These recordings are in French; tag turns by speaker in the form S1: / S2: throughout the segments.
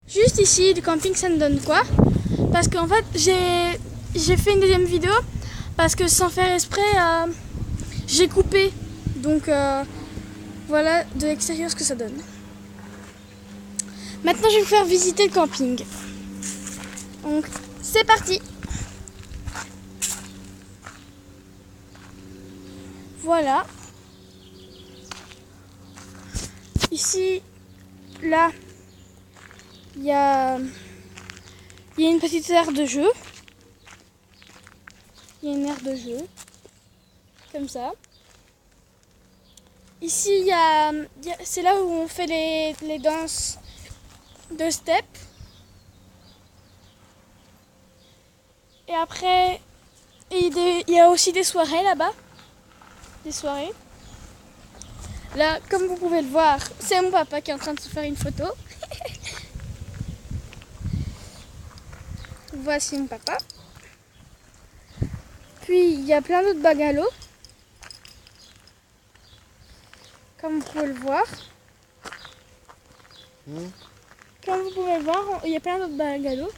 S1: Juste ici, du camping, ça me donne quoi? Parce qu'en fait, j'ai fait une deuxième vidéo parce que sans faire exprès, j'ai coupé. Donc voilà de l'extérieur ce que ça donne. Maintenant, je vais vous faire visiter le camping. Donc, c'est parti! Voilà. Ici, là, il y a une petite aire de jeu. Il y a une aire de jeu. Comme ça. Ici, c'est là où on fait les danses de step. Et après, il y a aussi des soirées là-bas. Des soirées. Là, comme vous pouvez le voir, c'est mon papa qui est en train de se faire une photo. Voici mon papa. Puis, il y a plein d'autres bungalows. Comme vous pouvez le voir. Comme vous pouvez le voir, il y a plein d'autres bungalows.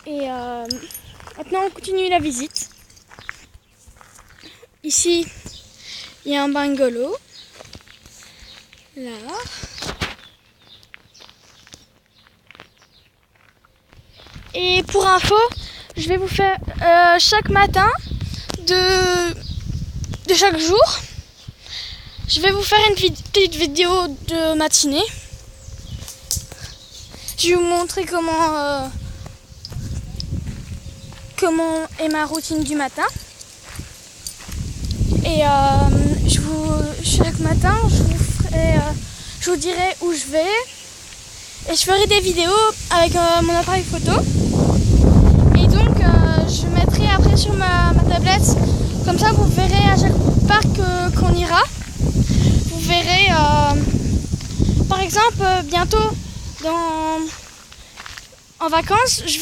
S1: Et maintenant, on continue la visite. Ici, il y a un bungalow. Là. Et pour info, je vais vous faire chaque matin de chaque jour, je vais vous faire une petite vidéo de matinée. Je vais vous montrer comment est ma routine du matin. Et chaque matin, je vous dirai où je vais. Et je ferai des vidéos avec mon appareil photo. Et donc, je mettrai après sur ma tablette. Comme ça, vous verrez à chaque parc qu'on ira. Vous verrez, par exemple, bientôt, en vacances, je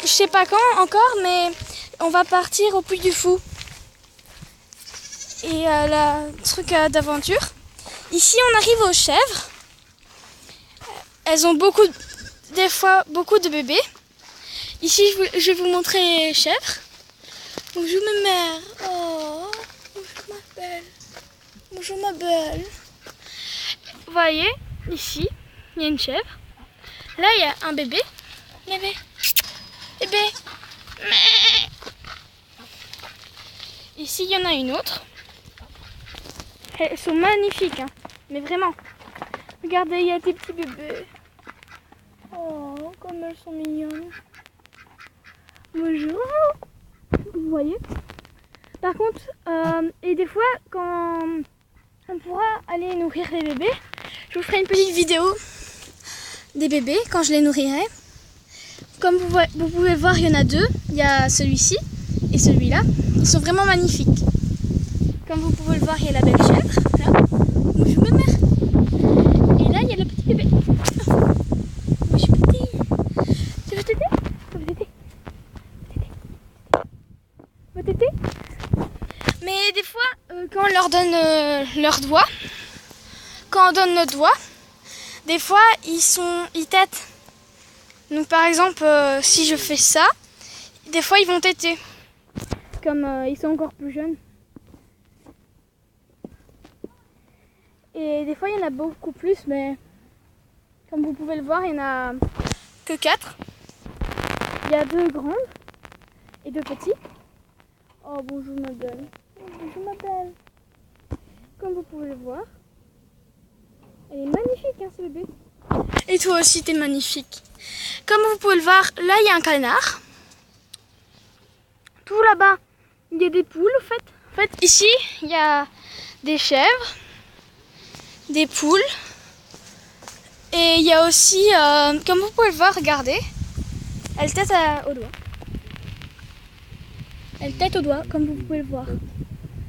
S1: sais pas quand encore, mais on va partir au Puy du Fou. Et truc d'aventure. Ici, on arrive aux chèvres. Elles ont des fois beaucoup de bébés. Ici, je vais vous montrer les chèvres. Bonjour ma mère. Oh, bonjour ma belle. Bonjour ma belle. Vous voyez, ici, il y a une chèvre. Là, il y a un bébé. Bébé. Bébé. Ici, il y en a une autre. Elles sont magnifiques, hein. Mais vraiment. Regardez, il y a des petits bébés. Oh, comme elles sont mignonnes. Bonjour. Vous voyez? Par contre, et des fois, quand on pourra aller nourrir les bébés, je vous ferai une petite vidéo des bébés quand je les nourrirai. Comme vous pouvez le voir, il y en a deux. Il y a celui-ci et celui-là. Ils sont vraiment magnifiques. Comme vous pouvez le voir, il y a la belle chèvre. Là. Bonjour ma mère. Et là, il y a le petit bébé. Bonjour petit. Tu veux t'aider? Vous t'aider? Mais des fois, quand on leur donne leurs doigts, quand on donne nos doigts, des fois, ils têtent. Donc par exemple, si je fais ça, des fois ils vont téter. Comme ils sont encore plus jeunes. Et des fois il y en a beaucoup plus, mais comme vous pouvez le voir, il n'y en a que 4. Il y a 2 grandes et 2 petits. Oh bonjour ma belle. Oh, bonjour ma belle. Comme vous pouvez le voir. Elle est magnifique hein, ce bébé. Et toi aussi t'es magnifique. Comme vous pouvez le voir, là il y a un canard. Tout là-bas, il y a des poules en fait. En fait, ici, il y a des chèvres, des poules. Et il y a aussi, comme vous pouvez le voir, regardez, elle tête au doigt. Elle tête au doigt, comme vous pouvez le voir.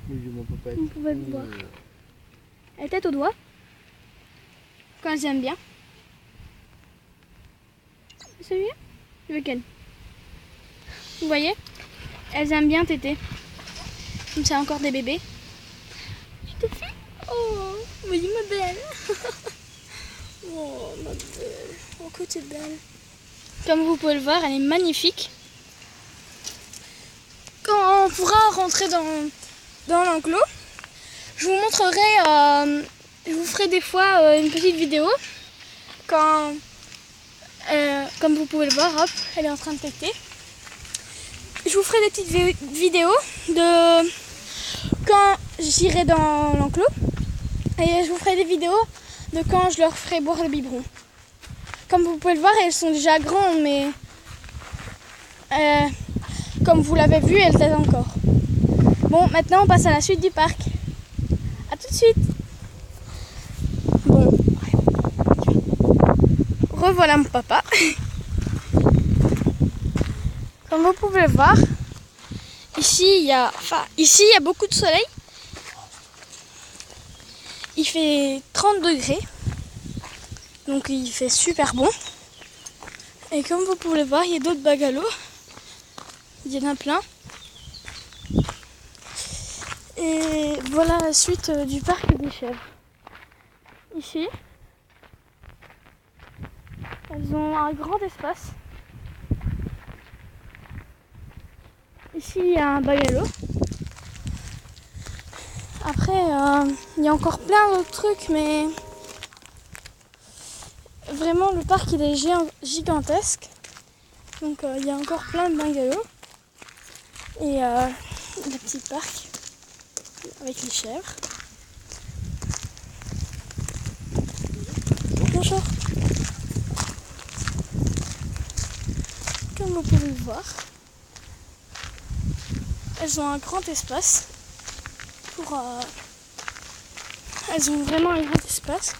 S1: Vous pouvez le voir. Elle tête au doigt. Quand elles aiment bien. Celui-là? Lequel? Vous voyez? Elles aiment bien téter. Comme c'est encore des bébés. Tu te fais? Oh! Oh ma belle, oh que t'es belle. Comme vous pouvez le voir, elle est magnifique. Quand on pourra rentrer dans l'enclos, je vous montrerai, je vous ferai des fois une petite vidéo. Quand, comme vous pouvez le voir, hop, elle est en train de péter. Je vous ferai des petites vidéos de quand j'irai dans l'enclos. Et je vous ferai des vidéos de quand je leur ferai boire le biberon. Comme vous pouvez le voir, elles sont déjà grandes, mais comme vous l'avez vu, elles aident encore. Bon, maintenant on passe à la suite du parc. A tout de suite. Bon. Revoilà mon papa. Comme vous pouvez le voir, ici il y a beaucoup de soleil. Il fait 30 degrés. Donc il fait super bon. Et comme vous pouvez le voir, il y a d'autres bungalows. Il y en a plein. Et voilà la suite du parc des chèvres. Ici, elles ont un grand espace. Ici, il y a un bungalow. Après, il y a encore plein d'autres trucs, mais vraiment le parc il est gigantesque. Donc il y a encore plein de bungalows. Et le petit parc avec les chèvres. Bonjour. Comme vous pouvez le voir, elles ont un grand espace. Elles ont vraiment un grand espace.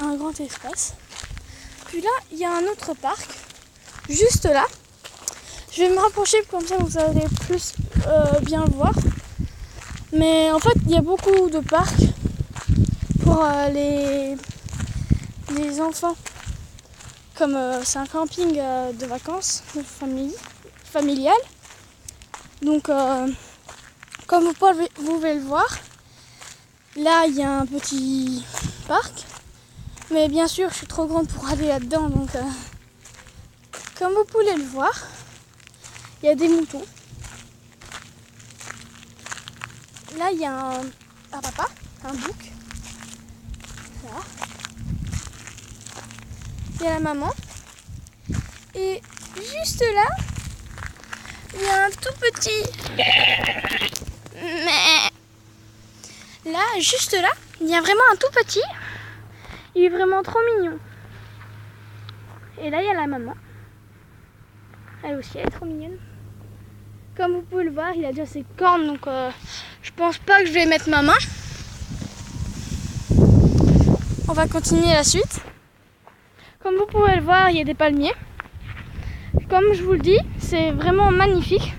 S1: Un grand espace. Puis là, il y a un autre parc, juste là. Je vais me rapprocher comme ça vous allez plus bien le voir. Mais en fait, il y a beaucoup de parcs pour les enfants. Comme c'est un camping de vacances familial. Donc, comme vous pouvez le voir, là il y a un petit parc. Mais bien sûr, je suis trop grande pour aller là-dedans. Donc, comme vous pouvez le voir, il y a des moutons. Là, il y a un papa, un bouc. Là. Il y a la maman. Et juste là, il y a un tout petit... Mais là, juste là, il y a vraiment un tout petit. Il est vraiment trop mignon. Et là, il y a la maman. Elle aussi, elle est trop mignonne. Comme vous pouvez le voir, il a déjà ses cornes, donc je pense pas que je vais mettre ma main. On va continuer la suite. Comme vous pouvez le voir, il y a des palmiers. Comme je vous le dis, c'est vraiment magnifique.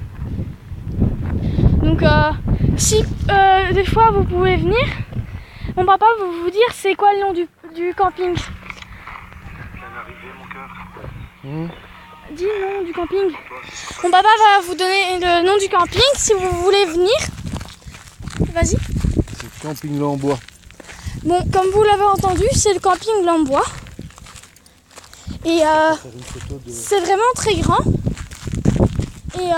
S1: Donc si des fois vous pouvez venir, mon papa va vous dire c'est quoi le nom du camping. Dis le nom du camping. Mon papa va vous donner le nom du camping si vous voulez venir. Vas-y.
S2: C'est le camping Lambois.
S1: Bon, comme vous l'avez entendu, c'est le camping Lambois. Et c'est vraiment très grand. Et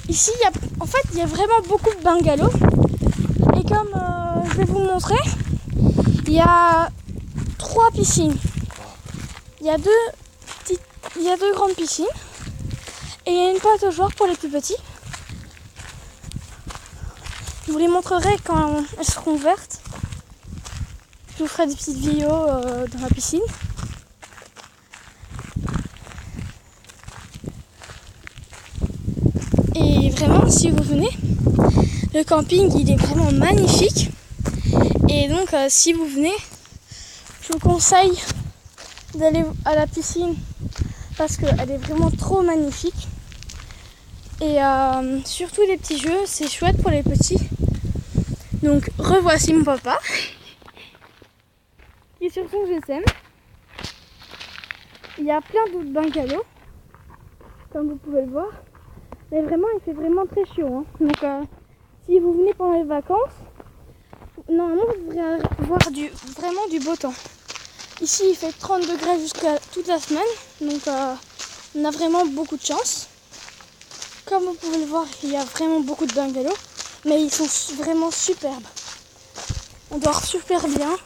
S1: ici, il y a vraiment beaucoup de bungalows. Et comme je vais vous montrer, il y a 3 piscines. Il y a deux grandes piscines. Et il y a une plage de joueurs pour les plus petits. Je vous les montrerai quand elles seront ouvertes. Je vous ferai des petites vidéos dans la piscine. Et vraiment, si vous venez, le camping il est vraiment magnifique. Et donc, si vous venez, je vous conseille d'aller à la piscine parce qu'elle est vraiment trop magnifique. Et surtout les petits jeux, c'est chouette pour les petits. Donc, revoici mon papa. Et sur son GSM, il y a plein d'autres bungalows, comme vous pouvez le voir. Mais vraiment, il fait vraiment très chaud. Hein. Donc, si vous venez pendant les vacances, normalement vous devrez voir vraiment du beau temps. Ici il fait 30 degrés jusqu'à toute la semaine, donc on a vraiment beaucoup de chance. Comme vous pouvez le voir, il y a vraiment beaucoup de bungalows, mais ils sont vraiment superbes. On dort super bien,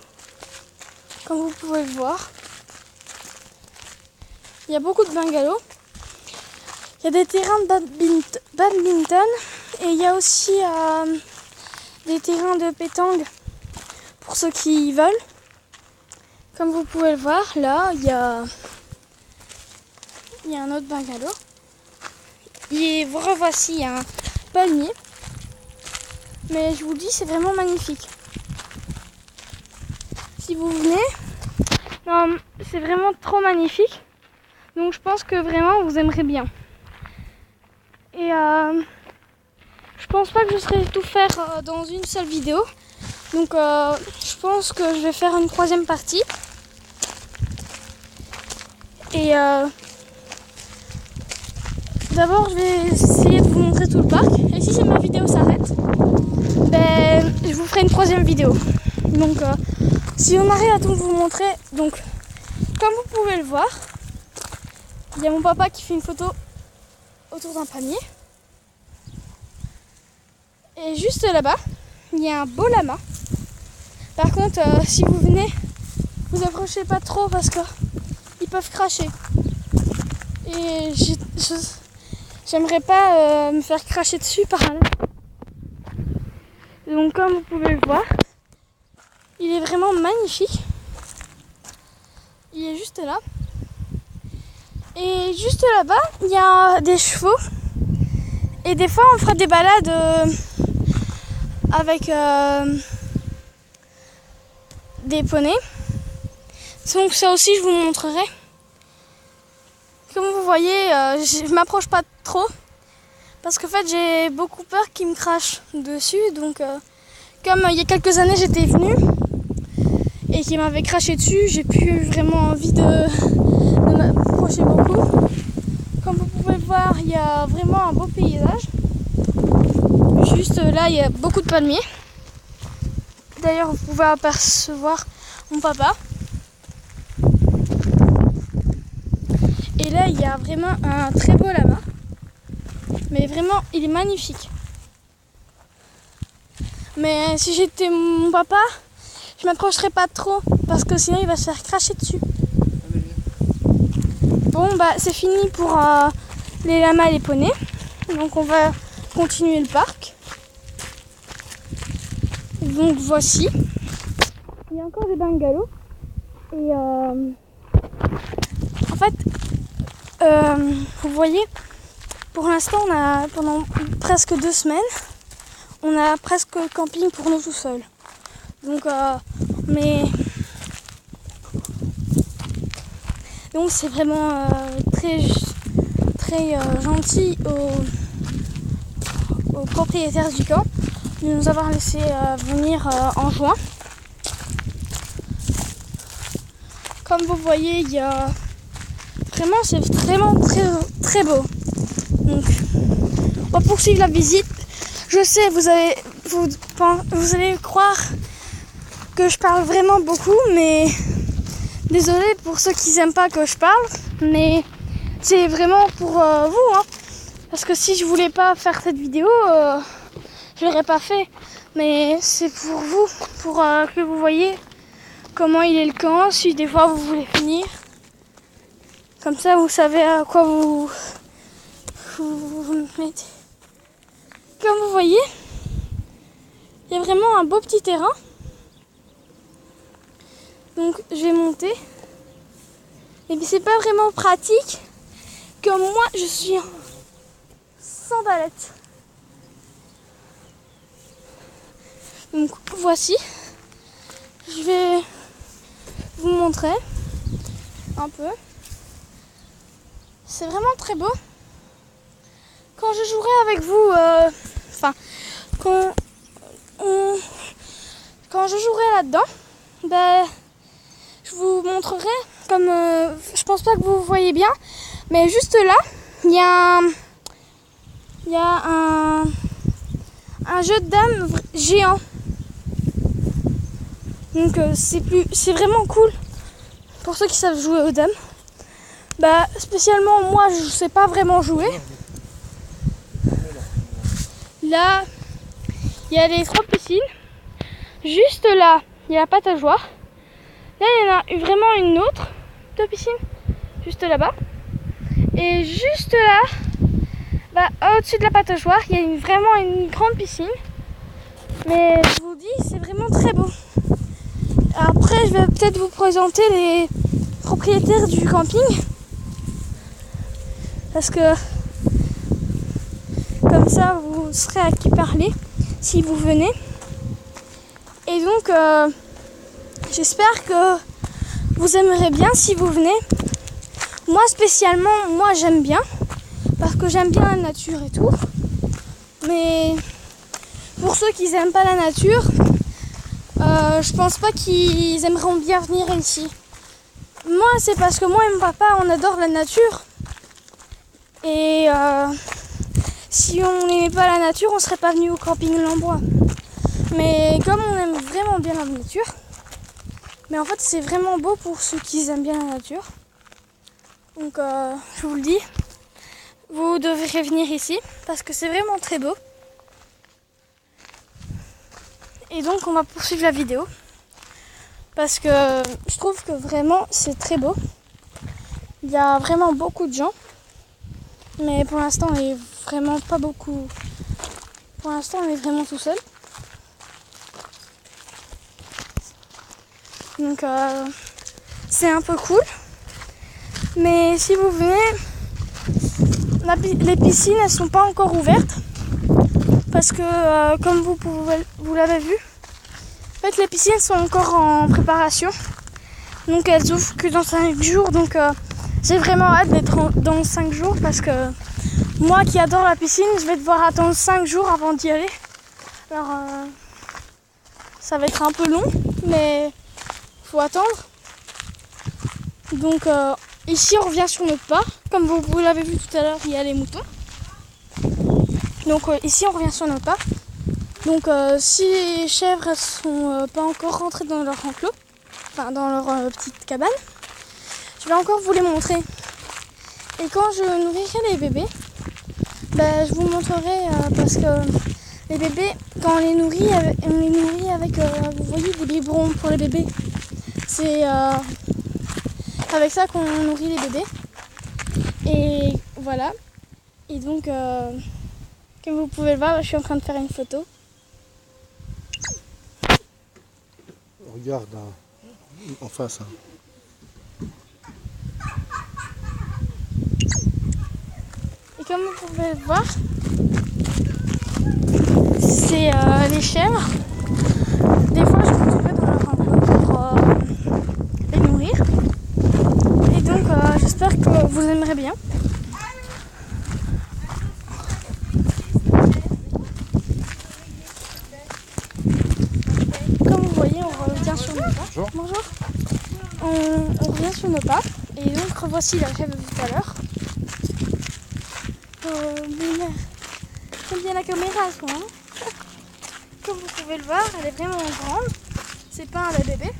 S1: comme vous pouvez le voir. Il y a beaucoup de bungalows. Il y a des terrains de badminton et il y a aussi des terrains de pétanque pour ceux qui veulent. Comme vous pouvez le voir, là, il y a un autre bungalow. Et vous revoici, il y a un palmier. Mais je vous dis, c'est vraiment magnifique. Si vous venez, c'est vraiment trop magnifique. Donc je pense que vraiment vous aimerez bien. Et je pense pas que je saurais tout faire dans une seule vidéo. Donc je pense que je vais faire une troisième partie. Et d'abord je vais essayer de vous montrer tout le parc. Et si ma vidéo s'arrête, je vous ferai une troisième vidéo. Donc si on arrive à tout vous montrer, donc comme vous pouvez le voir, il y a mon papa qui fait une photo autour d'un panier. Et juste là-bas, il y a un beau lama. Par contre, si vous venez, vous approchez pas trop parce qu'ils peuvent cracher. Et j'aimerais pas me faire cracher dessus par un lama. Donc comme vous pouvez le voir, il est vraiment magnifique. Il est juste là. Et juste là-bas, il y a des chevaux. Et des fois, on fera des balades avec des poneys. Donc ça aussi, je vous montrerai. Comme vous voyez, je m'approche pas trop. Parce qu'en fait, j'ai beaucoup peur qu'ils me crachent dessus. Donc, comme il y a quelques années, j'étais venue et qu'ils m'avaient craché dessus, j'ai plus vraiment envie de m'approcher beaucoup. Comme vous pouvez le voir, il y a vraiment un beau paysage. Juste là, il y a beaucoup de palmiers. D'ailleurs, vous pouvez apercevoir mon papa. Et là, il y a vraiment un très beau lama. Mais vraiment, il est magnifique. Mais si j'étais mon papa, je m'approcherais pas trop parce que sinon il va se faire cracher dessus. Bon, c'est fini pour les lamas et les poneys. Donc on va continuer le parc. Donc voici. Il y a encore des bungalows. Et en fait, vous voyez, pour l'instant, pendant presque 2 semaines, on a presque camping pour nous tout seuls. Donc, donc c'est vraiment très gentil aux propriétaires du camp de nous avoir laissé venir en juin. Comme vous voyez, il y a vraiment, c'est vraiment très beau. Donc, on va poursuivre la visite. Je sais, vous allez croire que je parle vraiment beaucoup, mais désolé pour ceux qui n'aiment pas que je parle, mais c'est vraiment pour vous, hein. Parce que si je voulais pas faire cette vidéo, je l'aurais pas fait. Mais c'est pour vous, pour que vous voyez comment il est le camp, si des fois vous voulez venir. Comme ça, vous savez à quoi vous mettez. Comme vous voyez, il y a vraiment un beau petit terrain. Donc je vais monter. Et puis c'est pas vraiment pratique. Comme moi, je suis en sandalettes. Donc voici. Je vais vous montrer un peu. C'est vraiment très beau. Quand je jouerai avec vous, quand je jouerai là-dedans, je vous montrerai comme je pense pas que vous voyez bien, mais juste là, il y a un jeu de dames géant. Donc c'est vraiment cool pour ceux qui savent jouer aux dames. Bah spécialement moi je sais pas vraiment jouer. Là il y a les 3 piscines. Juste là il y a la patageoire. Là il y en a vraiment une autre, 2 piscines juste là-bas. Et juste là, bah, au-dessus de la patageoire, il y a vraiment une grande piscine. Mais je vous dis, c'est vraiment très beau. Après, je vais peut-être vous présenter les propriétaires du camping. Parce que comme ça, vous serez à qui parler si vous venez. Et donc, j'espère que vous aimerez bien si vous venez. Moi spécialement, moi j'aime bien. Parce que j'aime bien la nature et tout. Mais pour ceux qui n'aiment pas la nature, je pense pas qu'ils aimeront bien venir ici. Moi, c'est parce que moi et mon papa, on adore la nature. Et si on n'aimait pas la nature, on serait pas venu au camping Lambois. Mais comme on aime vraiment bien la nature, mais en fait, c'est vraiment beau pour ceux qui aiment bien la nature. Donc, je vous le dis, vous devrez venir ici parce que c'est vraiment très beau. Et donc, on va poursuivre la vidéo parce que je trouve que vraiment c'est très beau. Il y a vraiment beaucoup de gens, mais pour l'instant, on est vraiment pas beaucoup. Pour l'instant, on est vraiment tout seul. Donc, c'est un peu cool. Mais si vous venez, les piscines elles sont pas encore ouvertes parce que comme vous l'avez vu, en fait les piscines sont encore en préparation. Donc elles ouvrent que dans 5 jours. Donc j'ai vraiment hâte d'être dans 5 jours parce que moi qui adore la piscine, je vais devoir attendre 5 jours avant d'y aller. Alors ça va être un peu long, mais faut attendre. Donc ici on revient sur notre pas, comme vous l'avez vu tout à l'heure, il y a les moutons. Donc ici on revient sur notre pas. Donc si les chèvres ne sont pas encore rentrées dans leur enclos, enfin dans leur petite cabane, je vais encore vous les montrer. Et quand je nourrirai les bébés, ben, je vous montrerai parce que les bébés, quand on les nourrit avec vous voyez, des biberons pour les bébés. C'est avec ça qu'on nourrit les bébés. Et voilà. Et donc, comme vous pouvez le voir, je suis en train de faire une photo.
S2: Regarde hein, en face. Hein.
S1: Et comme vous pouvez le voir, c'est les chèvres. Des fois, je me trouvais dans leur enclos pour les nourrir. Et donc, j'espère que vous aimerez bien. Comme vous voyez, on revient sur nos pas.
S2: Bonjour.
S1: Bonjour. On revient sur nos pas. Et donc, revoici la chèvre de tout à l'heure. J'aime bien la caméra, quoi. Hein. Comme vous pouvez le voir, elle est vraiment grande. C'est pas un bébé.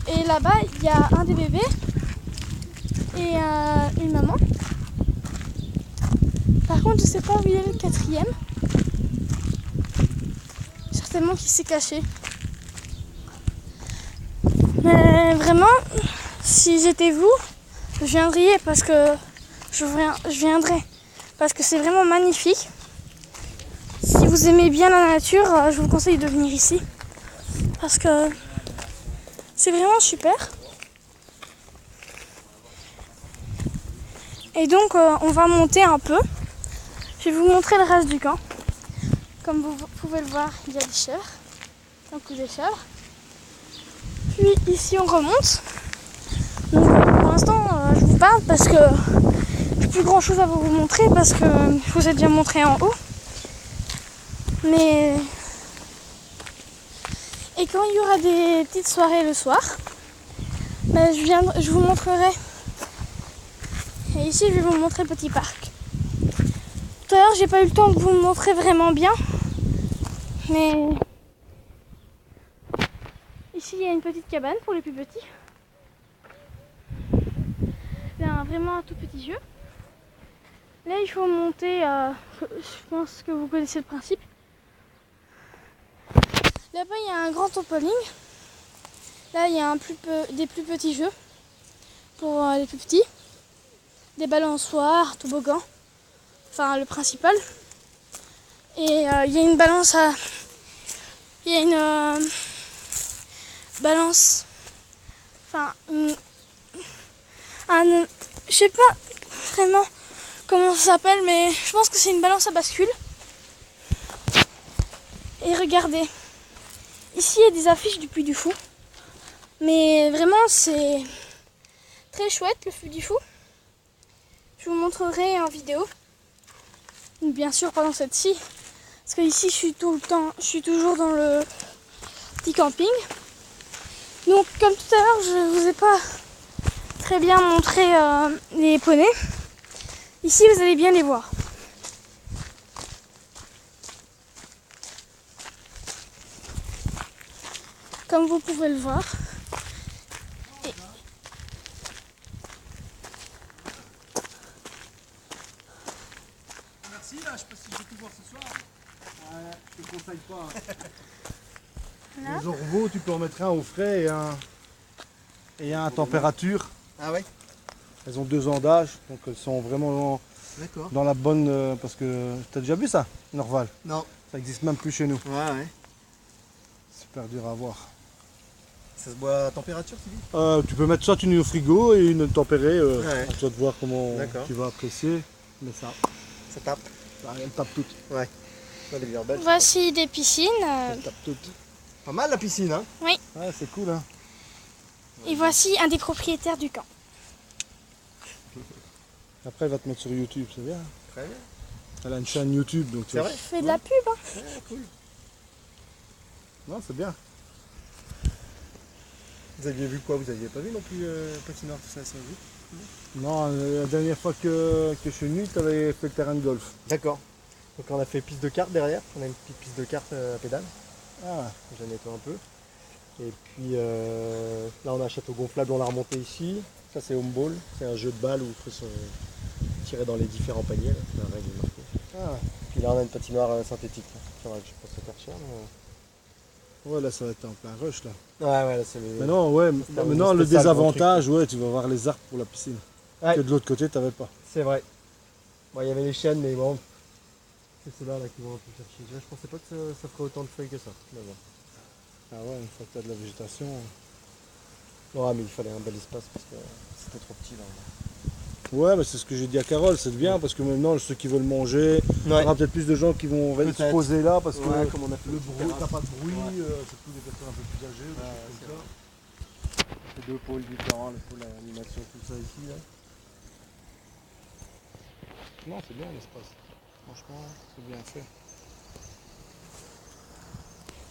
S1: Et là-bas, il y a un des bébés et une maman. Par contre, je sais pas où il est le 4e. Certainement qu'il s'est caché. Mais vraiment, si j'étais vous, je viendrais parce que je viendrais parce que c'est vraiment magnifique. Si vous aimez bien la nature, je vous conseille de venir ici parce que c'est vraiment super. Et donc on va monter un peu. Je vais vous montrer le reste du camp. Comme vous pouvez le voir, il y a des chèvres, beaucoup de chèvres. Puis ici on remonte. Donc pour l'instant je vous parle parce que j'ai plus grand chose à vous montrer parce que je vous ai déjà montré en haut. Mais et quand il y aura des petites soirées le soir, ben, je vous montrerai. Et ici je vais vous montrer le petit parc. Tout à l'heure j'ai pas eu le temps de vous le montrer vraiment bien. Mais Ici, il y a une petite cabane pour les plus petits. C'est vraiment un tout petit jeu. Là, il faut monter, je pense que vous connaissez le principe. Là-bas, il y a un grand trampoline. Là, il y a des plus petits jeux pour les plus petits. Des balançoires, toboggans. Enfin, le principal. Et il y a une balance à... Il y a une balance... Enfin, je sais pas vraiment comment ça s'appelle, mais je pense que c'est une balance à bascule. Et regardez, ici il y a des affiches du Puy du Fou. Mais vraiment c'est très chouette le Puy du Fou. Je vous montrerai en vidéo. Bien sûr pendant cette-ci. Parce que ici je suis toujours dans le petit camping. Donc comme tout à l'heure je vous ai pas très bien montré les poneys. Ici vous allez bien les voir. Comme vous pouvez le voir.
S2: Merci, là, je sais pas si je vais tout voir ce soir. Ouais, je te conseille pas.
S1: Voilà.
S2: Les orveaux, tu peux en mettre un au frais et un à température.
S3: Ah ouais?
S2: Elles ont 2 ans d'âge, donc elles sont vraiment
S3: D'accord.
S2: dans la bonne... parce que t'as déjà vu ça, Norval?
S3: Non.
S2: Ça existe même plus chez nous.
S3: Ouais, ouais.
S2: Super dur à voir.
S3: Ça se boit à température, tu dis?
S2: Tu peux mettre soit une au frigo et une tempérée.
S3: Ouais.
S2: À toi de voir comment
S3: D'accord.
S2: tu vas apprécier. Mais ça,
S3: Ça tape.
S2: elle tape toutes.
S3: Ouais. Ouais, les bières belges.
S1: Voici des piscines.
S2: Elle tape toutes.
S3: Pas mal la piscine, hein?
S2: Ouais, c'est cool, hein.
S1: Et voici un des propriétaires du camp.
S2: Après, elle va te mettre sur YouTube, c'est bien.
S3: Très bien.
S2: Elle a une chaîne YouTube, donc tu
S3: C'est
S2: vois.
S3: vrai?
S1: Je fais de la pub. Hein.
S3: Ouais, cool.
S2: Non, c'est bien.
S3: Vous aviez vu quoi? Vous aviez pas vu non plus patinoire, tout ça, ça vous?
S2: Non, la dernière fois que je suis venu, tu avais fait le terrain de golf.
S3: D'accord. Donc on a fait piste de kart derrière. On a une petite piste de kart à pédale.
S2: Ah,
S3: Je la nettoie un peu. Et puis là on a un château gonflable, on l'a remonté ici. Ça c'est home ball, c'est un jeu de balle où il faut se tirer dans les différents paniers. Là. C'est la règle marquée.
S2: ah.
S3: Puis là on a une patinoire synthétique. Là. Je pense que ça coûte cher.
S2: Ouais, là, ça va être en plein rush, là.
S3: Ouais, là c'est les...
S2: Mais non, ouais,
S3: un
S2: maintenant, le
S3: spécial
S2: désavantage, ouais, tu vas voir les arbres pour la piscine.
S3: Ouais.
S2: Que de l'autre côté, t'avais pas.
S3: C'est vrai. Bon, il y avait les chênes, mais bon, c'est ceux-là là, qui vont un peu faire chier. Je pensais pas que ça ferait autant de feuilles que ça. Mais bon.
S2: Ah ouais, une fois que t'as de la végétation.
S3: Non, mais il fallait un bel espace parce que c'était trop petit là.
S2: Ouais, mais c'est ce que j'ai dit à Carole, c'est bien parce que maintenant, ceux qui veulent manger, il y aura peut-être plus de gens qui vont se
S3: Peut-être.
S2: poser là parce que
S3: Comme on a fait
S2: le
S3: le
S2: bruit,
S3: terrain.
S2: t'as pas de bruit,
S3: Ouais.
S2: surtout des personnes un peu plus âgées, ou des choses
S3: c'est
S2: comme ça.
S3: C'est deux pôles différents, le pôle animation, tout ça ici. Là.
S2: Non, c'est bien l'espace. Franchement, c'est bien fait.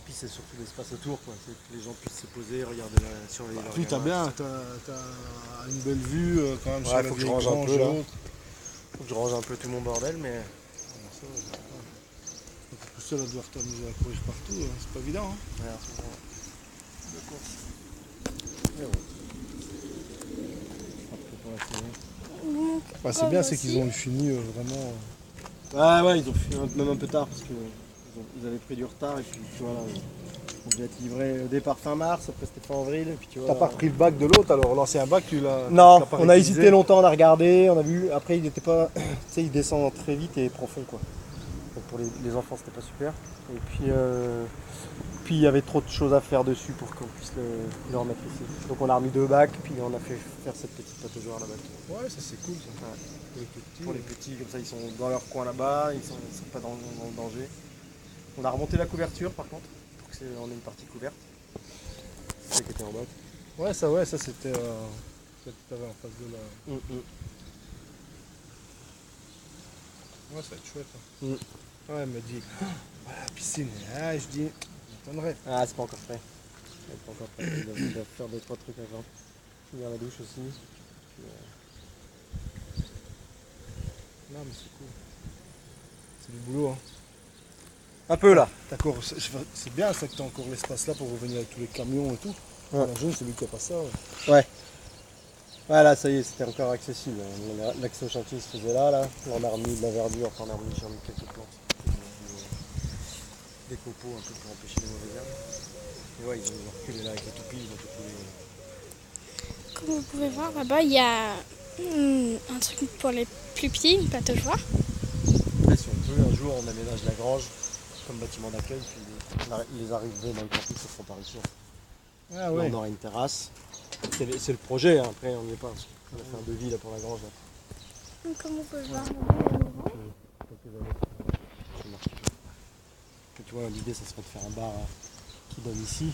S3: Puis c'est surtout l'espace autour, quoi. C'est que les gens puissent se poser, regarder, surveiller leur
S2: Puis t'as
S3: gamin.
S2: bien, t'as une belle vue quand même sur
S3: Ouais,
S2: la
S3: faut que je
S2: vieille
S3: range un
S2: grange
S3: peu
S2: et
S3: là.
S2: autres.
S3: Faut que je range un peu tout mon bordel, mais.
S2: Ça, ouais, c'est pas mal. T'es tout seul à devoir t'amuser à courir partout, c'est pas évident. Hein.
S3: Ouais, en ce moment. Mais bon. Après, pour la télé.
S1: Donc,
S2: Bah, c'est bien, c'est qu'ils ont fini vraiment.
S3: Ouais, ils ont fini même un peu tard parce que ils avaient pris du retard et puis tu vois là, on devait être livré au départ fin mars, après c'était fin avril et puis tu vois.
S2: T'as pas repris le bac de l'autre alors, l'ancien bac tu l'as.
S3: Non,
S2: tu l'as pas
S3: on a
S2: réutilisé.
S3: hésité longtemps, on a regardé, on a vu, après il était pas. Tu sais, il descend très vite et profond quoi. Donc pour les enfants c'était pas super. Et puis il y avait trop de choses à faire dessus pour qu'on puisse le remettre ici. Donc on a remis 2 bacs, puis on a fait faire cette petite pataugeoire là-bas.
S2: Ouais, ça c'est cool ça.
S3: Ouais.
S2: Pour les petits,
S3: Pour les petits, comme ça ils sont dans leur coin là-bas, ils sont pas dans le danger. On a remonté la couverture par contre, pour que on ait une partie couverte. C'est celle qui était en bas.
S2: Ouais, ça c'était. Celle que t'avais en face de la. Ouais, ça va être chouette. Hein. Ouais, elle me dit. Voilà, la piscine. Ah, je dis. J'attendrai.
S3: Ah, c'est pas encore prêt. C'est pas encore prêt. Ils doivent faire 2-3 trucs avant. Finir la douche aussi. Puis,
S2: Non, mais c'est cool. C'est du boulot, hein.
S3: Un peu là.
S2: D'accord, c'est bien ça que tu as encore l'espace là pour revenir avec tous les camions et tout.
S3: Ouais.
S2: La jaune, c'est lui qui a pas ça.
S3: Ouais. Voilà, ça y est, c'était encore accessible. L'accès au chantier se faisait là. Là, on a remis de la verdure, enfin, on a remis quelques plantes. Des copeaux un peu pour empêcher les mauvaises herbes. Et ouais, ils ont reculé là avec les toupies, ils ont tout coulé.
S1: Comme vous pouvez voir là-bas, il y a un truc pour les plus petits, une pataugeoire.
S3: Après, si on peut, un jour, on aménage la grange comme bâtiment d'accueil, puis les arrivées dans le camping se feront par ici.
S2: Ah
S3: Là,
S2: ouais.
S3: on aura une terrasse. C'est le projet, hein. Après on n'y est pas. On a fait un devis là, pour la grange. Là.
S1: Donc, comme vous pouvez voir,
S3: Quelques années. Ça marche plus. Et tu vois, l'idée, ça serait de faire un bar qui donne ici,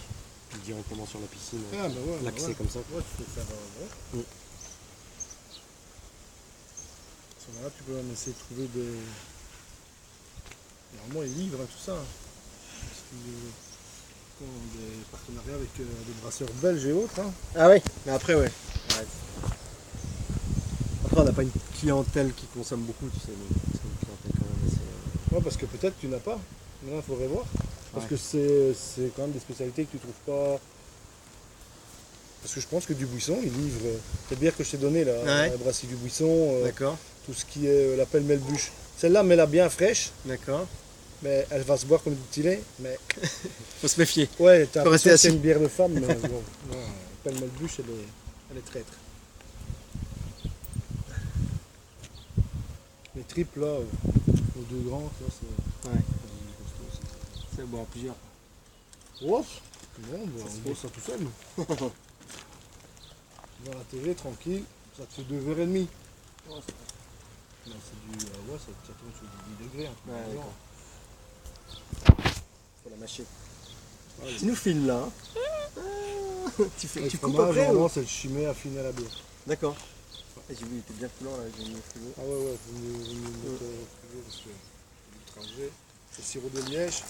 S3: puis directement sur la piscine.
S2: Ah bah ouais.
S3: L'accès
S2: ouais.
S3: comme ça.
S2: Ouais, tu peux faire. Ouais.
S3: Mm.
S2: À ce moment-là, tu peux même essayer de trouver des. Normalement, ils livrent tout ça. Des partenariats avec des brasseurs belges et autres. Hein.
S3: Ah oui, mais après, ouais. Après, on n'a pas une clientèle qui consomme beaucoup, tu sais. Mais c'est une clientèle quand même assez.
S2: Ouais, parce que peut-être tu n'as pas. Maintenant, il faudrait voir. Parce
S3: Ouais.
S2: que c'est quand même des spécialités que tu trouves pas. Parce que je pense que du buisson, ils livrent. Cette bière que je t'ai donnée, là,
S3: Ouais.
S2: la brasserie du buisson,
S3: D'accord,
S2: tout ce qui est la pelle bûche. Celle-là, mets-la bien fraîche,
S3: d'accord.
S2: mais elle va se boire comme du petit lait. Mais
S3: Faut se méfier.
S2: ouais, t'as
S3: Faut
S2: l'impression
S3: rester
S2: que c'est
S3: assis.
S2: une bière de femme, mais bon, non, pelle bûche, elle est traître. Les triples, là, aux deux grands, là, c'est.
S3: Ouais. C'est bon, plusieurs.
S2: Oh, non, bah,
S3: Ça se
S2: on
S3: fait.
S2: bosse ça tout seul. Nous. Dans la TV, tranquille, ça te fait 2 heures et demie. Non, c'est du. Ouais, ça tourne sur du 10 degrés. Un peu
S3: Ouais,
S2: genre.
S3: d'accord. Faut la mâcher.
S2: Ouais,
S3: Tu nous filmes là. Hein. Tu
S2: le
S3: coupes
S2: fromage,
S3: après
S2: normalement,
S3: ou...
S2: c'est le chimé affiné à la bière.
S3: D'accord. J'ai vu, il était bien coulant là, j'ai mis au frigo.
S2: Ah ouais, vaut mieux mettre au frigo parce que c'est du trajet. C'est sirop de liège.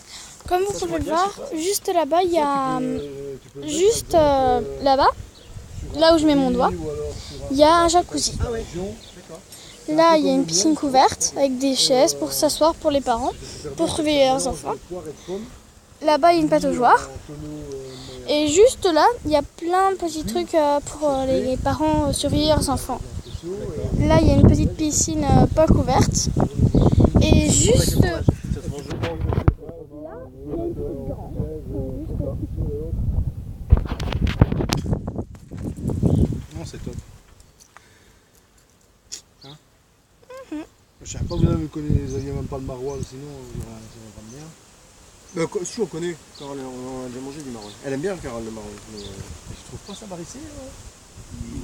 S1: comme vous
S3: Ça se
S1: pouvez
S3: voit
S1: le
S3: bien,
S1: voir,
S3: je sais pas.
S1: juste là-bas, il y a.
S2: Tu peux le mettre,
S1: Juste
S2: par exemple,
S1: là-bas,
S2: sur
S1: là
S2: un
S1: où je mets mon
S2: lit
S1: doigt,
S2: ou alors sur
S1: il y a un jacuzzi.
S3: Ah ouais,
S2: avion.
S3: d'accord.
S1: Là, il y a une piscine couverte avec des chaises pour s'asseoir pour les parents, pour surveiller leurs enfants. Là-bas, il y a une pataugeoire. Et juste là, il y a plein de petits trucs pour les parents surveiller leurs enfants. Là, il y a une petite piscine pas couverte. Et juste là, il y a une petite
S2: Non, c'est top. Hein Je savais pas que vous aviez même pas de maroilles, sinon ça va pas bien.
S3: Si on connaît, Carole, on a déjà mangé du marron. Elle aime bien Carole le marron. Mais,
S2: Je trouve pas ça par ici.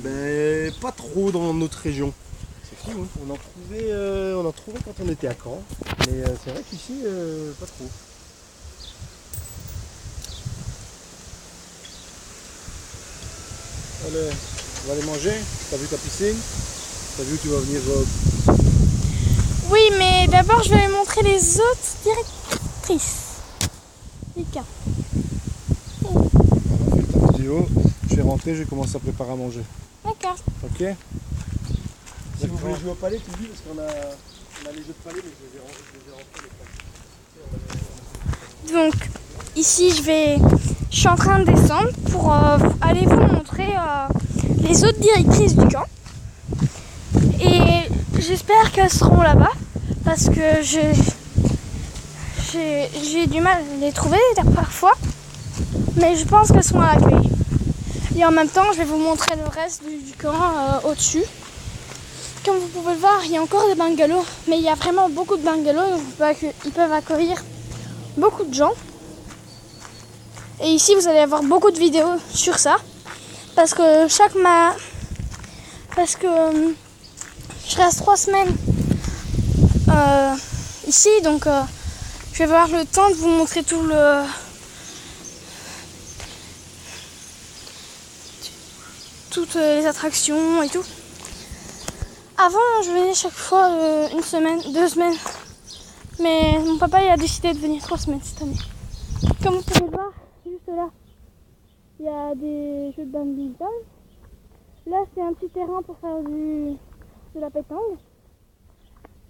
S3: ben, pas trop dans notre région.
S2: C'est fou, hein.
S3: On en trouvait quand on était à Caen. Mais c'est vrai qu'ici, pas trop.
S2: Allez, on va aller manger. T'as vu ta piscine? T'as vu, tu vas venir.
S1: Oui, mais d'abord, je vais montrer les autres directrices. Mika.
S2: On va faire ta vidéo. Je vais rentrer, je vais commencer à préparer à manger.
S1: D'accord.
S2: Ok?
S3: Si vous voulez jouer au palais, tu me dis, parce qu'on a les jeux de palais, mais je les ai remplis.
S1: Donc, ici, je suis en train de descendre pour aller vous montrer les autres directrices du camp. Et j'espère qu'elles seront là-bas parce que j'ai du mal à les trouver parfois. Mais je pense qu'elles sont à l'accueil. Et en même temps, je vais vous montrer le reste du camp au-dessus. Comme vous pouvez le voir, il y a encore des bungalows. Mais il y a vraiment beaucoup de bungalows. Donc ils peuvent accueillir beaucoup de gens. Et ici, vous allez avoir beaucoup de vidéos sur ça. Parce que je reste 3 semaines ici. Donc je vais avoir le temps de vous montrer toutes les attractions et tout. Avant, je venais chaque fois 1 semaine, 2 semaines. Mais mon papa il a décidé de venir 3 semaines cette année. Comme vous pouvez le voir, juste là, il y a des jeux de badminton. Là, c'est un petit terrain pour faire de la pétanque.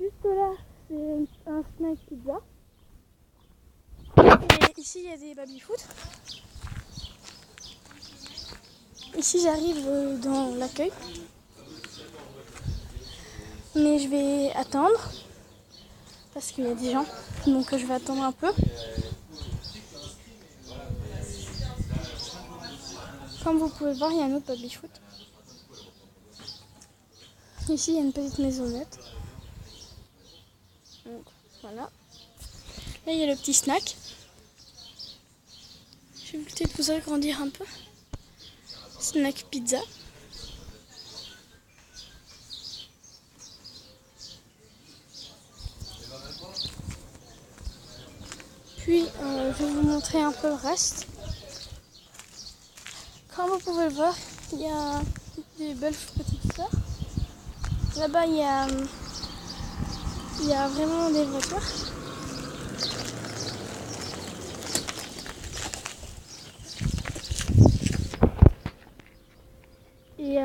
S1: Juste là, c'est un snack pizza. Et ici il y a des baby-foot. Ici j'arrive dans l'accueil. Mais je vais attendre. Parce qu'il y a des gens. Donc je vais attendre un peu. Comme vous pouvez voir, il y a un autre baby-foot. Ici il y a une petite maisonnette. Donc voilà. Là il y a le petit snack. Je vais peut-être vous agrandir un peu. Snack pizza. Puis je vais vous montrer un peu le reste. Comme vous pouvez le voir, il y a des belles petites sœurs. Là-bas il y a vraiment des voitures. Et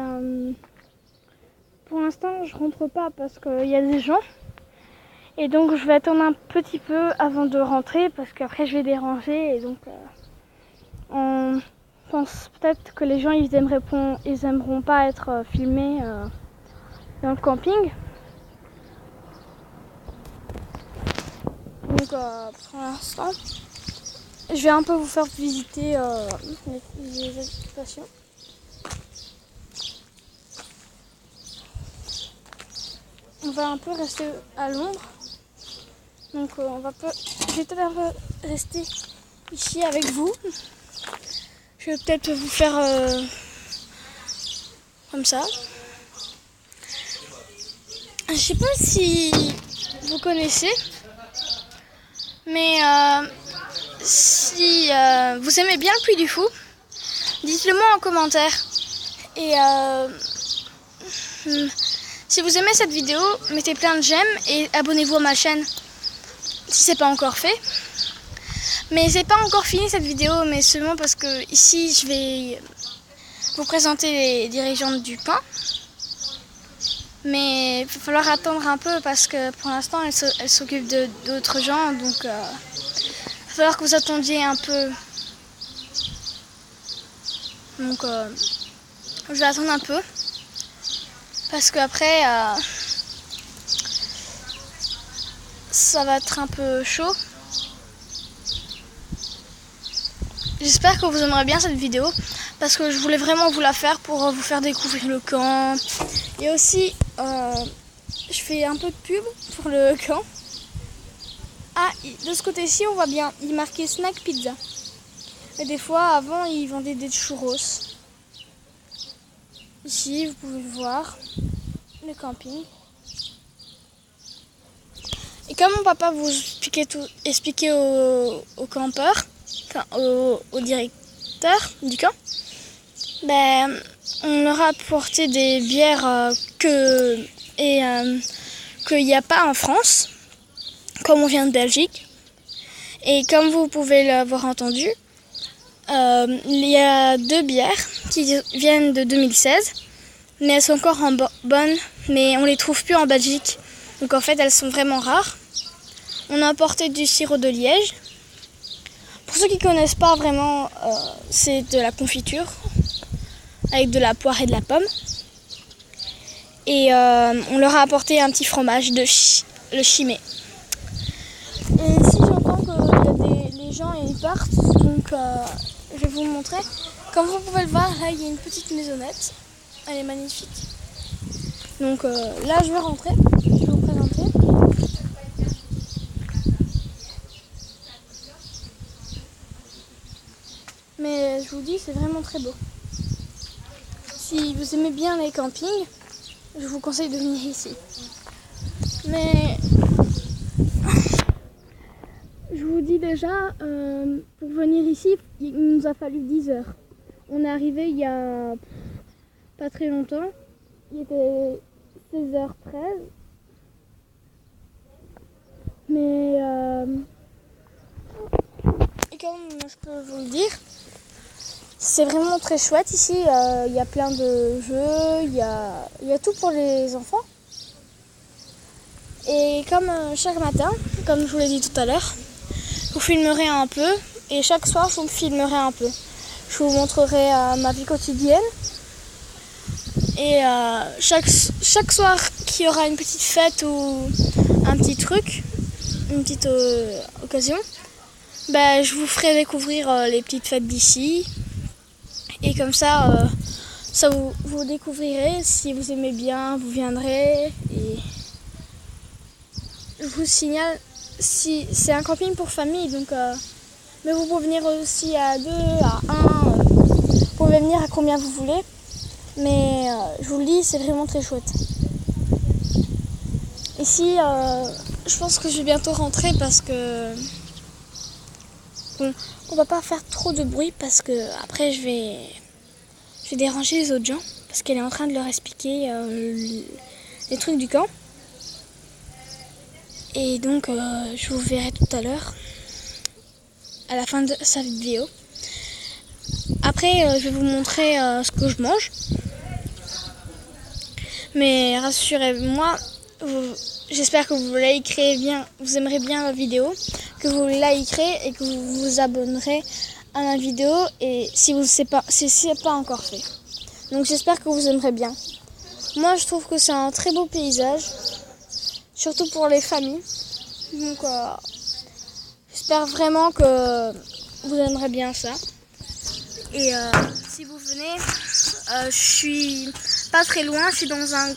S1: pour l'instant, je rentre pas parce qu'il y a des gens. Et donc, je vais attendre un petit peu avant de rentrer parce qu'après, je vais déranger. Et donc, on pense peut-être que les gens, ils aimeront pas être filmés dans le camping. Donc, pour l'instant, je vais un peu vous faire visiter les occupations. On va un peu rester à l'ombre. Donc je vais peut-être rester ici avec vous. Je vais peut-être vous faire comme ça. Je sais pas si vous connaissez, mais si vous aimez bien le Puy du Fou, dites-le moi en commentaire. Et si vous aimez cette vidéo, mettez plein de j'aime et abonnez-vous à ma chaîne si c'est pas encore fait. Mais c'est pas encore fini cette vidéo, mais seulement parce que ici je vais vous présenter les dirigeants du pain. Mais il va falloir attendre un peu parce que pour l'instant elle s'occupe d'autres gens, donc il va falloir que vous attendiez un peu. Donc je vais attendre un peu. Parce qu'après, ça va être un peu chaud. J'espère que vous aimerez bien cette vidéo. Parce que je voulais vraiment vous la faire pour vous faire découvrir le camp. Et aussi, je fais un peu de pub pour le camp. Ah, de ce côté-ci, on voit bien, il est marqué Snack Pizza. Et des fois, avant, ils vendaient des churros. Ici, vous pouvez le voir, le camping. Et comme mon papa vous expliquait aux campeurs, enfin au directeur du camp, ben, on leur a apporté des bières qu'il n'y a pas en France, comme on vient de Belgique. Et comme vous pouvez l'avoir entendu, il y a 2 bières qui viennent de 2016, mais elles sont encore bonnes, mais on les trouve plus en Belgique. Donc en fait, elles sont vraiment rares. On a apporté du sirop de liège. Pour ceux qui ne connaissent pas vraiment, c'est de la confiture avec de la poire et de la pomme. Et on leur a apporté un petit fromage, le chimay. Et ici, j'entends que les gens ils partent, donc je vais vous montrer. Comme vous pouvez le voir, là il y a une petite maisonnette. Elle est magnifique. Donc là je vais rentrer. Je vais vous présenter. Mais je vous dis, c'est vraiment très beau. Si vous aimez bien les campings, je vous conseille de venir ici. Mais je vous dis déjà, pour venir ici, il nous a fallu 10 heures. On est arrivé il y a pas très longtemps. Il était 16h13. Mais et comme je peux vous le dire, c'est vraiment très chouette ici. Il y a plein de jeux, il y a tout pour les enfants. Et comme chaque matin, comme je vous l'ai dit tout à l'heure, vous filmerai un peu et chaque soir je vous filmerai un peu. Je vous montrerai ma vie quotidienne et chaque soir qu'il y aura une petite fête ou un petit truc, une petite occasion, ben, je vous ferai découvrir les petites fêtes d'ici et comme ça, vous découvrirez. Si vous aimez bien, vous viendrez. Et je vous signale, si c'est un camping pour famille, donc mais vous pouvez venir aussi à 2, à 1, vous pouvez venir à combien vous voulez, mais je vous le dis, c'est vraiment très chouette. Ici, je pense que je vais bientôt rentrer parce que bon, on va pas faire trop de bruit parce que après je vais déranger les autres gens parce qu'elle est en train de leur expliquer les trucs du camp. Et donc je vous verrai tout à l'heure à la fin de sa vidéo. Après je vais vous montrer ce que je mange. Mais rassurez-moi, j'espère que vous likerez bien, vous aimerez bien ma vidéo, que vous likerez et que vous vous abonnerez à ma vidéo et si ce n'est pas encore fait. Donc j'espère que vous aimerez bien. Moi je trouve que c'est un très beau paysage, surtout pour les familles. Donc j'espère vraiment que vous aimerez bien ça. Et si vous venez, je suis pas très loin, je suis dans un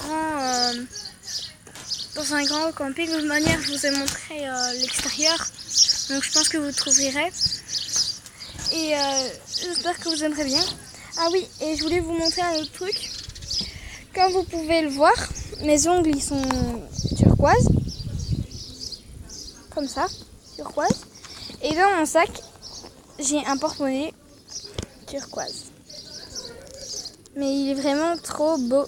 S1: grand camping. De toute manière, je vous ai montré l'extérieur, donc je pense que vous trouverez. Et j'espère que vous aimerez bien. Ah oui, et je voulais vous montrer un autre truc. Comme vous pouvez le voir, mes ongles ils sont turquoise, comme ça, turquoise. Et dans mon sac, j'ai un porte-monnaie turquoise. Mais il est vraiment trop beau.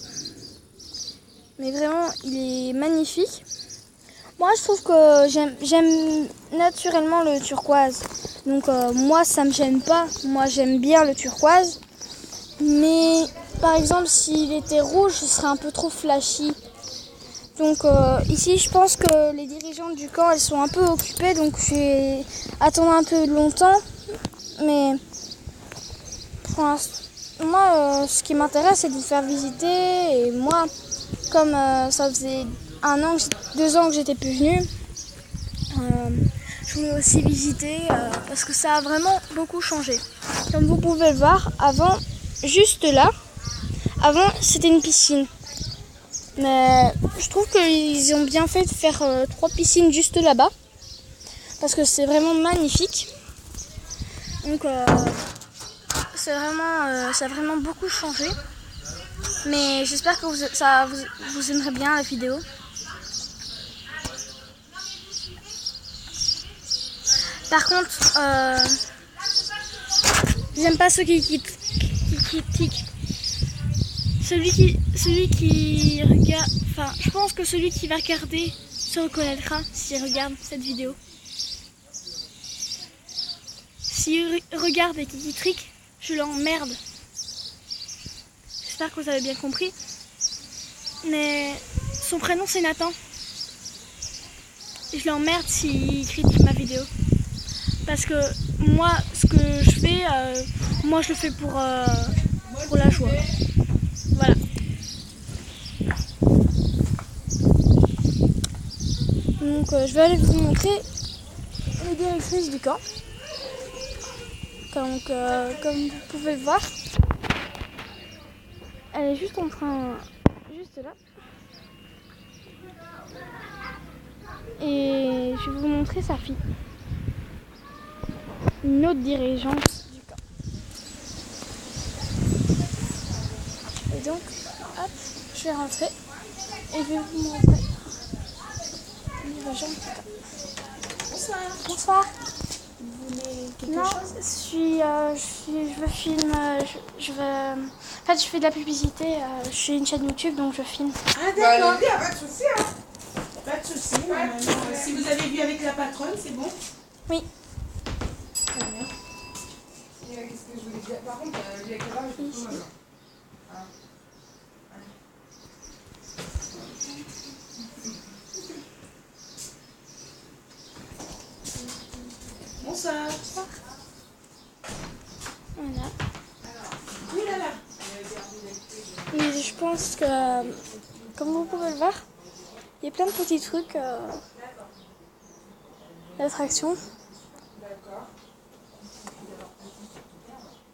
S1: Mais vraiment, il est magnifique. Moi, je trouve que j'aime naturellement le turquoise. Donc moi, ça me gêne pas. Moi, j'aime bien le turquoise. Mais par exemple, s'il était rouge, ce serait un peu trop flashy. Donc ici, je pense que les dirigeantes du camp, elles sont un peu occupées. Donc je vais attendre un peu longtemps. Mais pour l'instant, moi, ce qui m'intéresse, c'est de vous faire visiter. Et moi, comme ça faisait 2 ans que j'étais plus venue, je voulais aussi visiter parce que ça a vraiment beaucoup changé. Comme vous pouvez le voir, avant, juste là, avant c'était une piscine. Mais je trouve qu'ils ont bien fait de faire 3 piscines juste là-bas. Parce que c'est vraiment magnifique. Donc ça a vraiment beaucoup changé. Mais j'espère que vous aimerez bien la vidéo. Par contre, j'aime pas ceux qui critiquent. Celui qui regarde, enfin, je pense que celui qui va regarder se reconnaîtra s'il regarde cette vidéo. S'il regarde et qu'il critique, je l'emmerde. J'espère que vous avez bien compris. Mais son prénom c'est Nathan. Et je l'emmerde s'il critique ma vidéo. Parce que moi, ce que je fais, moi je le fais pour la joie. Voilà. Donc je vais aller vous montrer les directrices du camp. Donc comme vous pouvez le voir, elle est juste juste là. Et je vais vous montrer sa fille. Une autre dirigeante du camp. Et donc, hop, je vais rentrer et je vais vous montrer une dirigeante du camp. Bonsoir. Bonsoir.
S4: Vous voulez quelque
S1: Non,
S4: chose?
S1: je filme, en fait, je fais de la publicité, je suis une chaîne YouTube, donc je filme.
S4: Ah d'accord, il n'y a pas de souci. Hein. Pas de souci. Si vous avez vu avec la patronne, c'est bon?
S1: Oui.
S4: Très bien.
S5: Qu'est-ce que je voulais dire? Par contre, il y a quel âge tout maintenant?
S1: je pense que, comme vous pouvez le voir, il y a plein de petits trucs d'attraction.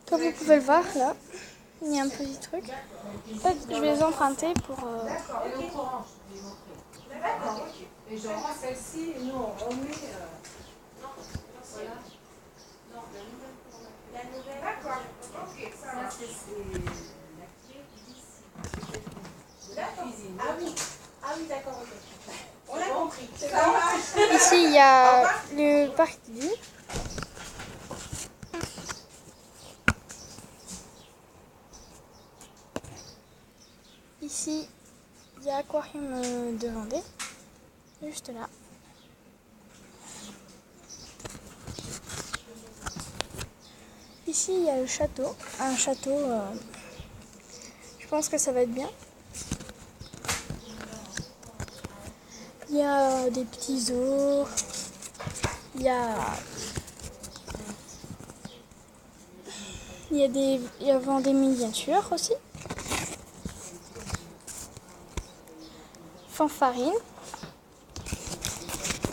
S1: Comme vous pouvez le voir, là, il y a un petit truc. En fait, je vais les emprunter pour...
S5: Et je rends celle-ci et nous on remet. Voilà. Non, la nouvelle. D'accord. Ok, ça va. C'est la clé d'ici. D'accord. Ah oui. Ah oui, d'accord, ok. On l'a compris. Ça marche.
S1: Ici, il y a le parc Disney. Ici, il y a Aquarium de Vendée, juste là. Ici, il y a le château. Un château, je pense que ça va être bien. Il y a des petits zoos. Il y a des miniatures aussi. Fanfarine.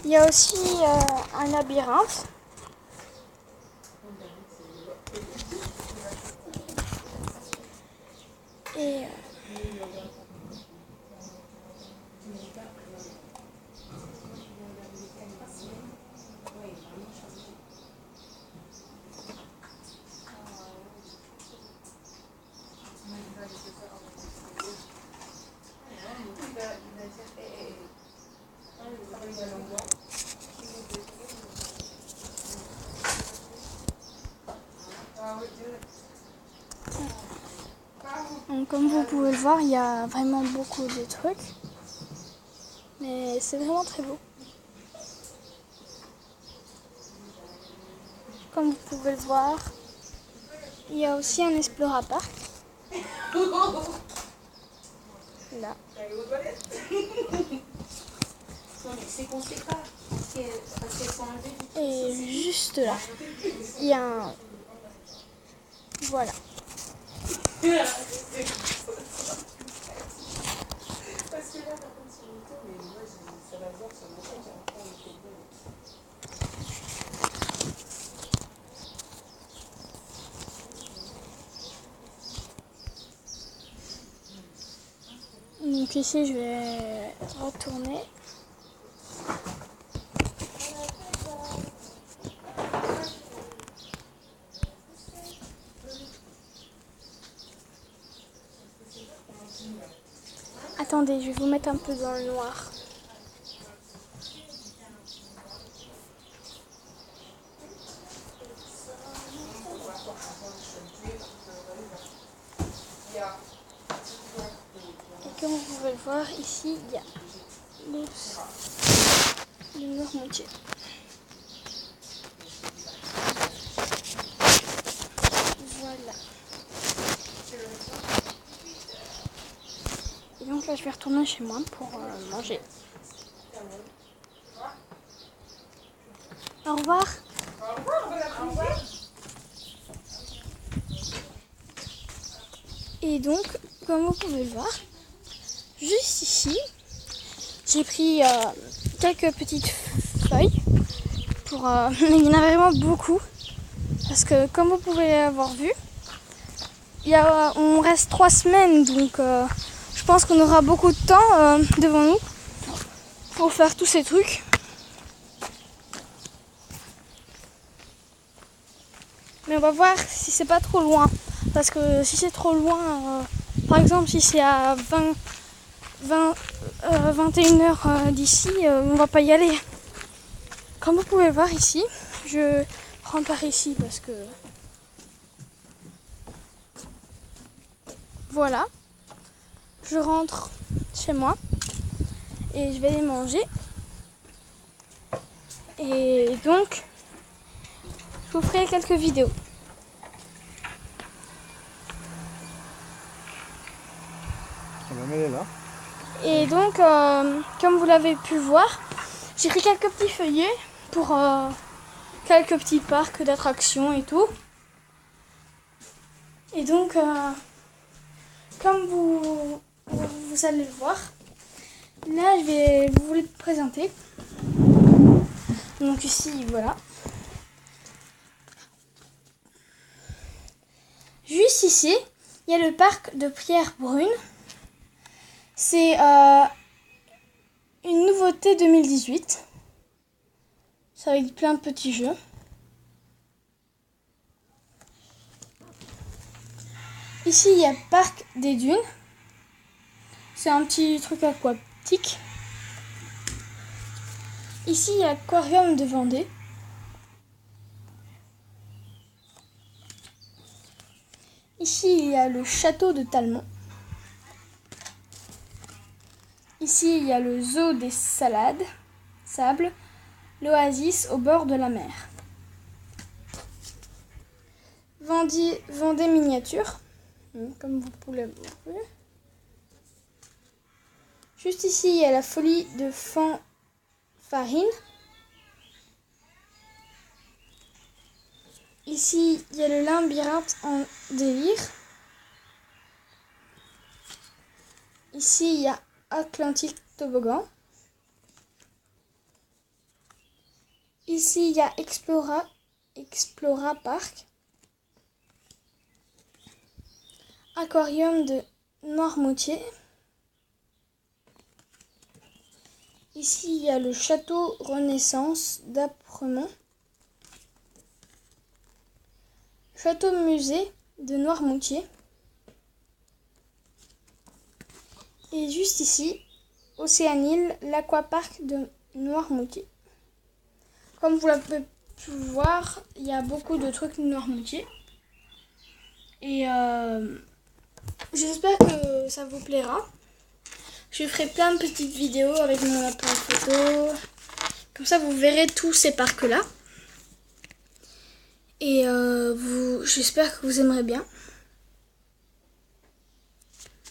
S1: Il y a aussi un labyrinthe. Et donc, comme vous pouvez le voir, il y a vraiment beaucoup de trucs. Mais c'est vraiment très beau. Comme vous pouvez le voir, il y a aussi un Explora Park. Là.
S5: C'est qu'on sait pas. Parce qu'elles sont enlevées.
S1: Et juste là, il y a un... Voilà.
S5: Parce que là, par contre, sur le tour, mais moi, ça va voir sur mon compte, j'ai encore le téléphone.
S1: Donc ici, je vais retourner. Attendez, je vais vous mettre un peu dans le noir. Et comme vous pouvez le voir, ici, il y a le Noirmoutier. Voilà. Et donc là, je vais retourner chez moi pour manger. Au revoir. Et donc, comme vous pouvez le voir, juste ici, j'ai pris quelques petites feuilles. Il y en a vraiment beaucoup. Parce que comme vous pouvez l'avoir vu, on reste 3 semaines. Donc je pense qu'on aura beaucoup de temps devant nous pour faire tous ces trucs. Mais on va voir si c'est pas trop loin. Parce que si c'est trop loin, par exemple si c'est à 21h d'ici, on va pas y aller. Comme vous pouvez le voir ici, je rentre par ici parce que... Voilà. Je rentre chez moi et je vais les manger. Et donc, je vous ferai quelques vidéos.
S3: Elle est là.
S1: Et donc, comme vous l'avez pu voir, j'ai pris quelques petits feuillets pour quelques petits parcs d'attractions et tout. Et donc, comme comme vous allez le voir, là je vais vous le présenter. Donc ici, voilà. Juste ici, il y a le parc de Pierre Brune. C'est une nouveauté 2018. Ça avec plein de petits jeux. Ici, il y a Parc des Dunes. C'est un petit truc aquatique. Ici, il y a l'Aquarium de Vendée. Ici, il y a le château de Talmont. Ici, il y a le zoo des sables, l'oasis au bord de la mer. Vendée miniature, comme vous pouvez le voir. Juste ici, il y a la folie de Fanfarine. Ici, il y a le labyrinthe en délire. Ici, il y a Atlantic Toboggan. Ici, il y a Explora Park. Aquarium de Noirmoutier. Ici, il y a le château Renaissance d'Apremont. Château musée de Noirmoutier. Et juste ici, Océanile, l'aquapark de Noirmoutier. Comme vous l'avez pu voir, il y a beaucoup de trucs de Noirmoutier. Et j'espère que ça vous plaira. Je ferai plein de petites vidéos avec mon appareil photo. Comme ça, vous verrez tous ces parcs-là. Et j'espère que vous aimerez bien.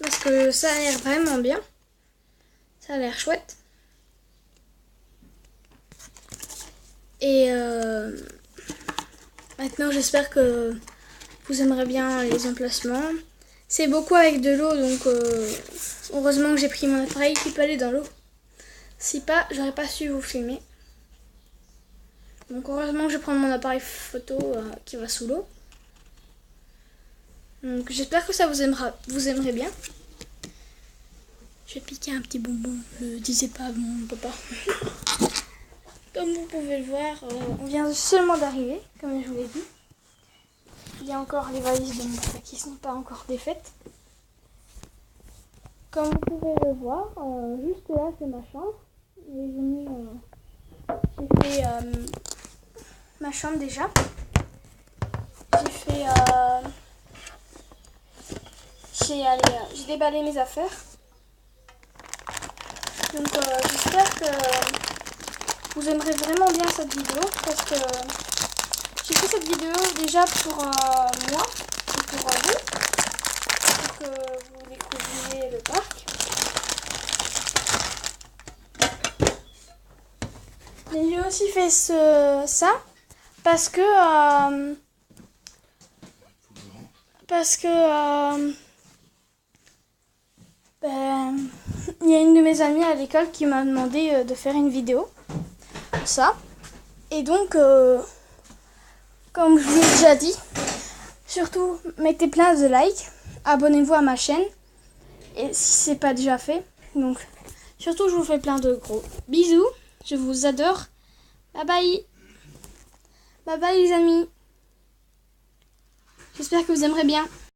S1: Parce que ça a l'air vraiment bien. Ça a l'air chouette. Et maintenant, j'espère que vous aimerez bien les emplacements. C'est beaucoup avec de l'eau, donc heureusement que j'ai pris mon appareil qui peut aller dans l'eau. Si pas, j'aurais pas su vous filmer. Donc heureusement que je prends mon appareil photo qui va sous l'eau. Donc j'espère que ça vous aimerez bien. Je vais piquer un petit bonbon, ne disais pas à mon papa. Comme vous pouvez le voir, on vient seulement d'arriver, comme je vous l'ai dit. Il y a encore les valises de mon papa qui ne sont pas encore défaites. Comme vous pouvez le voir, juste là c'est ma chambre. J'ai fait ma chambre déjà. J'ai déballé mes affaires. Donc j'espère que vous aimerez vraiment bien cette vidéo parce que j'ai fait cette vidéo déjà pour moi et pour vous, pour que vous découvriez le parc. Et j'ai aussi fait ça parce que il y a une de mes amies à l'école qui m'a demandé de faire une vidéo pour ça. Et donc, comme je vous l'ai déjà dit, surtout mettez plein de likes, abonnez-vous à ma chaîne et si c'est pas déjà fait. Donc, surtout je vous fais plein de gros bisous, je vous adore. Bye bye. Bye bye les amis. J'espère que vous aimerez bien.